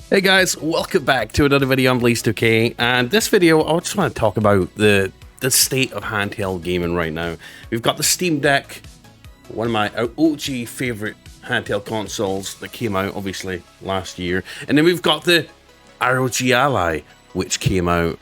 Hey guys, welcome back to another video on Blaze2K, and this video I just want to talk about the state of handheld gaming right now. We've got the Steam Deck, one of my OG favorite handheld consoles that came out obviously last year, and then we've got the ROG Ally, which came out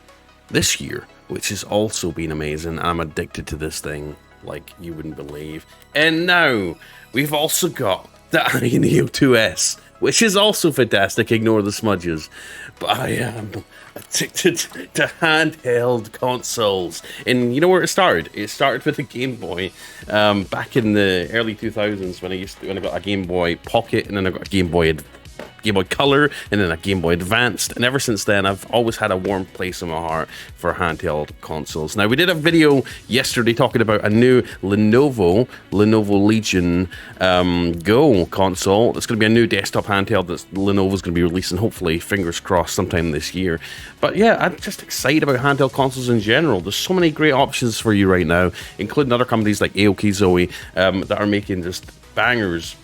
this year, which has also been amazing. I'm addicted to this thing like you wouldn't believe. And now we've also got the ASUS 2S, which is also fantastic, ignore the smudges. But I am addicted to handheld consoles. And you know where it started? It started with a Game Boy back in the early 2000s when I got a Game Boy Pocket, and then I got a Game Boy Color, and then a Game Boy Advanced, and ever since then I've always had a warm place in my heart for handheld consoles. Now, we did a video yesterday talking about a new Lenovo Legion Go console. It's going to be a new desktop handheld that Lenovo's going to be releasing, hopefully, fingers crossed, sometime this year. But yeah, I'm just excited about handheld consoles in general. There's so many great options for you right now, including other companies like AOK Zoe that are making just bangers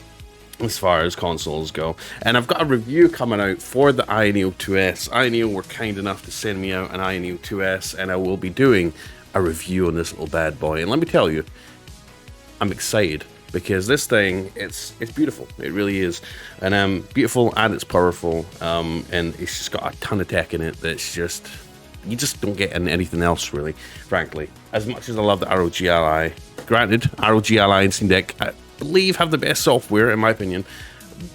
as far as consoles go. And I've got a review coming out for the ASUS 2S. ASUS were kind enough to send me out an ASUS 2S, and I will be doing a review on this little bad boy. And let me tell you, I'm excited because this thing, it's beautiful. It really is. And beautiful, and it's powerful, and it's just got a ton of tech in it that's just, you just don't get in anything else, really, frankly. As much as I love the ROG Ally, granted, ROG Ally and Steam Deck, I believe have the best software in my opinion,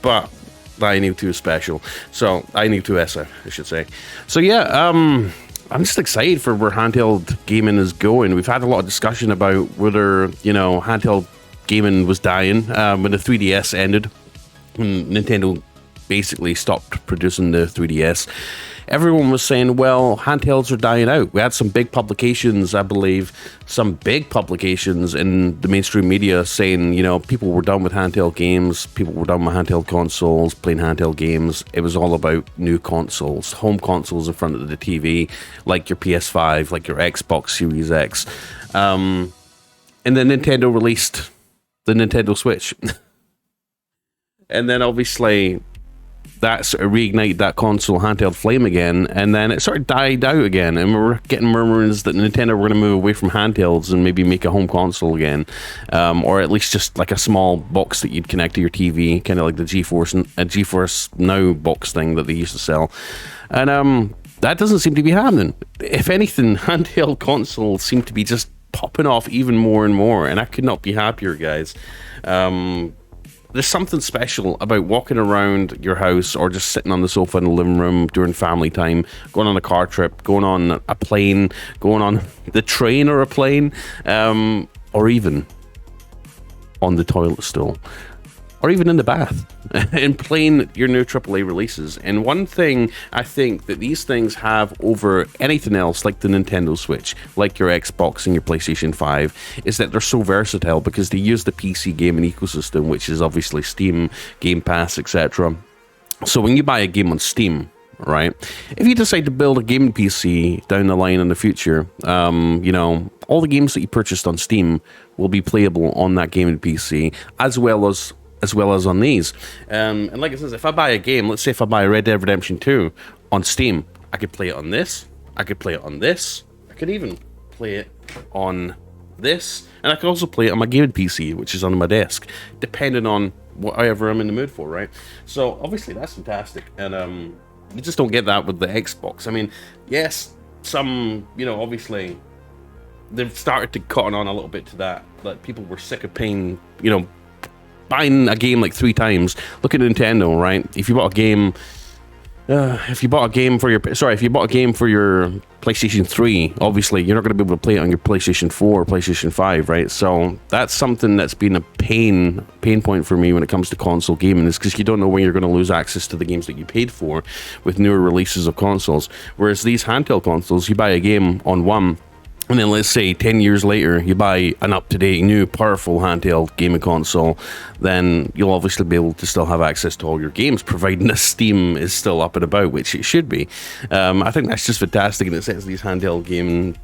but the ASUS 2 is special. So ASUS 2S, I should say. So yeah, I'm just excited for where handheld gaming is going. We've had a lot of discussion about whether, you know, handheld gaming was dying when the 3DS ended, when Nintendo basically stopped producing the 3DS. Everyone was saying, well, handhelds are dying out. We had some big publications, I believe, some big publications in the mainstream media saying, you know, people were done with handheld games, people were done with handheld consoles, playing handheld games. It was all about new consoles, home consoles in front of the TV, like your PS5, like your Xbox Series X. And then Nintendo released the Nintendo Switch. And then obviously that sort of reignited that console handheld flame again, and then it sort of died out again, and we're getting murmurings that Nintendo were going to move away from handhelds and maybe make a home console again, or at least just like a small box that you'd connect to your TV, kind of like the GeForce Now box thing that they used to sell. And that doesn't seem to be happening. If anything, handheld consoles seem to be just popping off even more and more, and I could not be happier, guys. There's something special about walking around your house or just sitting on the sofa in the living room during family time, going on a car trip, going on a plane, going on the train or a plane, or even on the toilet stool, or even in the bath, and playing your new AAA releases. And one thing I think that these things have over anything else, like the Nintendo Switch, like your Xbox and your PlayStation 5, is that they're so versatile because they use the PC gaming ecosystem, which is obviously Steam, Game Pass, etc. So when you buy a game on Steam, right, if you decide to build a gaming PC down the line in the future, you know, all the games that you purchased on Steam will be playable on that gaming PC, as well as on these. And like it says, if I buy a game, let's say if I buy Red Dead Redemption 2 on Steam, I could play it on this, I could play it on this, I could even play it on this, and I could also play it on my gaming PC, which is on my desk, depending on whatever I'm in the mood for, right? So obviously that's fantastic, and you just don't get that with the Xbox. I mean, yes, some, you know, obviously they've started to cotton on a little bit to that, but people were sick of paying, you know, buying a game like 3 times. Look at Nintendo, right? If you bought a game, if you bought a game for your PlayStation 3, obviously you're not going to be able to play it on your PlayStation 4 or PlayStation 5, right? So that's something that's been a pain point for me when it comes to console gaming, is because you don't know when you're going to lose access to the games that you paid for with newer releases of consoles. Whereas these handheld consoles, you buy a game on one, and then let's say 10 years later, you buy an up-to-date, new, powerful handheld gaming console, then you'll obviously be able to still have access to all your games, providing the Steam is still up and about, which it should be. I think that's just fantastic, and it sets these handheld gaming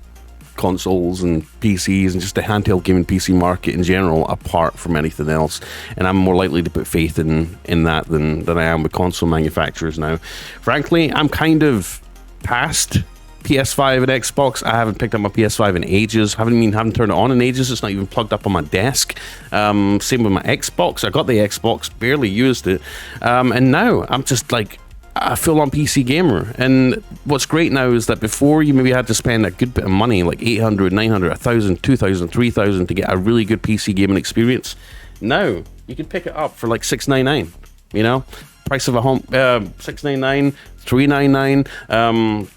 consoles and PCs and just the handheld gaming PC market in general apart from anything else, and I'm more likely to put faith in that than I am with console manufacturers now. Frankly, I'm kind of past PS5 and Xbox. I haven't picked up my PS5 in ages. Haven't turned it on in ages. It's not even plugged up on my desk. Same with my Xbox. I got the Xbox, barely used it, and now I'm just like a full-on PC gamer. And what's great now is that before you maybe had to spend a good bit of money, like 800, 900, 1,000, 2,000, 3,000 to get a really good PC gaming experience. Now you can pick it up for like $699. You know, price of a home, $699, $399.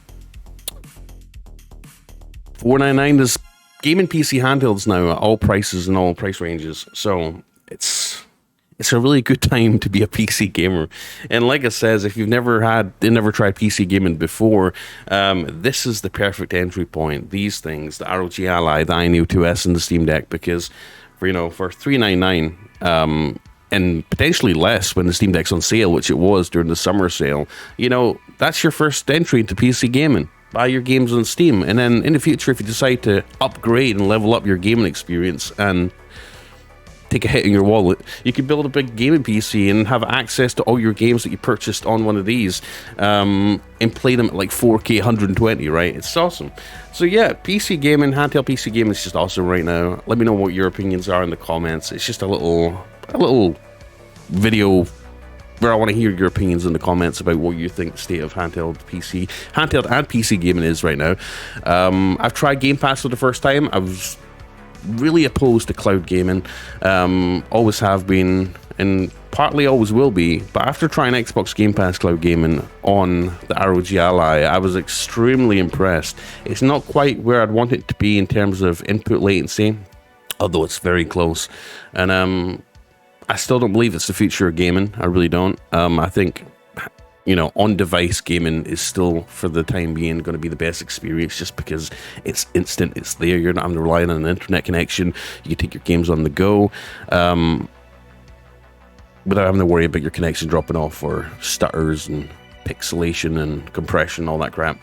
$499. There's gaming PC handhelds now at all prices and all price ranges, so it's a really good time to be a PC gamer. And like I says, if you've never tried PC gaming before, this is the perfect entry point. These things, the ROG Ally, the iNeo 2S, and the Steam Deck, because for $399 and potentially less when the Steam Deck's on sale, which it was during the summer sale, you know, that's your first entry into PC gaming. Buy your games on Steam, and then in the future, if you decide to upgrade and level up your gaming experience and take a hit in your wallet, you can build a big gaming PC and have access to all your games that you purchased on one of these, and play them at like 4K 120, right? It's awesome. So yeah, PC gaming, handheld PC gaming is just awesome right now. Let me know what your opinions are in the comments. It's just a little video where I want to hear your opinions in the comments about what you think the state of handheld and PC gaming is right now. I've tried Game Pass for the first time. I was really opposed to cloud gaming, always have been, and partly always will be. But after trying Xbox Game Pass cloud gaming on the ROG Ally, I was extremely impressed. It's not quite where I'd want it to be in terms of input latency, although it's very close. And I still don't believe it's the future of gaming. I really don't. I think, you know, on-device gaming is still, for the time being, going to be the best experience, just because it's instant, it's there. You're not having to rely on an internet connection. You can take your games on the go without having to worry about your connection dropping off or stutters and pixelation and compression, all that crap.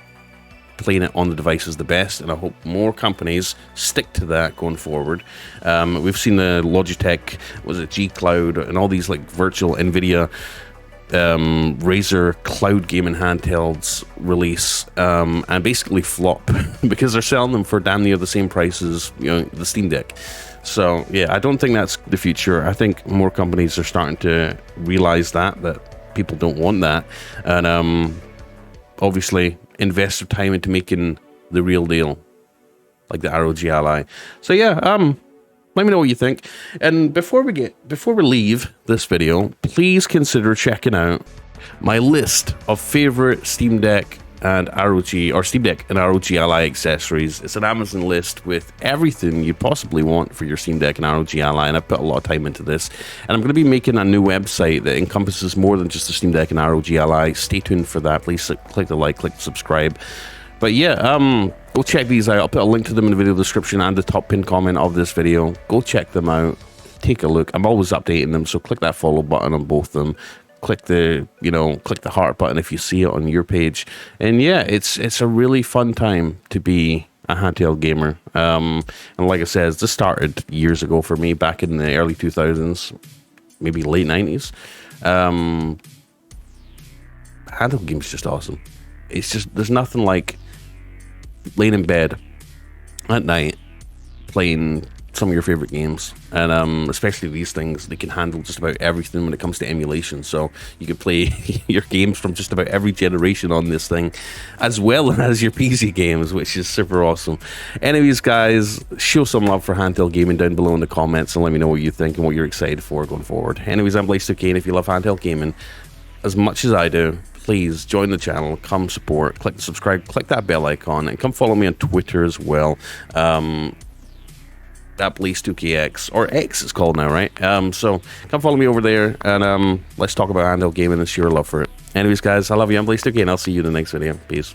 Playing it on the device is the best, and I hope more companies stick to that going forward. We've seen the Logitech, G Cloud, and all these like virtual NVIDIA Razer cloud gaming handhelds release and basically flop because they're selling them for damn near the same price as, you know, the Steam Deck. So yeah, I don't think that's the future. I think more companies are starting to realize that people don't want that, and obviously invest their time into making the real deal, like the ROG Ally. So yeah, let me know what you think. And before we leave this video, please consider checking out my list of favorite Steam Deck and ROG, or Steam Deck and ROG Ally accessories. It's an Amazon list with everything you possibly want for your Steam Deck and ROG Ally, and I've put a lot of time into this. And I'm going to be making a new website that encompasses more than just the Steam Deck and ROG Ally. Stay tuned for that. Please click the like, click the subscribe. But yeah, go check these out. I'll put a link to them in the video description and the top pinned comment of this video. Go check them out. Take a look. I'm always updating them, so click that follow button on both of them. Click the heart button if you see it on your page. And yeah, it's a really fun time to be a handheld gamer. And like I said, this started years ago for me, back in the early 2000s, maybe late 90s. Handheld games just awesome. It's just, there's nothing like laying in bed at night playing some of your favorite games, and especially these things, they can handle just about everything when it comes to emulation. So you can play your games from just about every generation on this thing, as well as your PC games, which is super awesome. Anyways, guys, show some love for handheld gaming down below in the comments, and let me know what you think and what you're excited for going forward. Anyways, I'm Blaze2K, and if you love handheld gaming as much as I do, please join the channel, come support, click the subscribe, click that bell icon, and come follow me on Twitter as well. At Blaze2KX, or X it's called now, right? So come follow me over there, and let's talk about handheld gaming and share love for it. Anyways, guys, I love you. I'm Blaze2K, and I'll see you in the next video. Peace.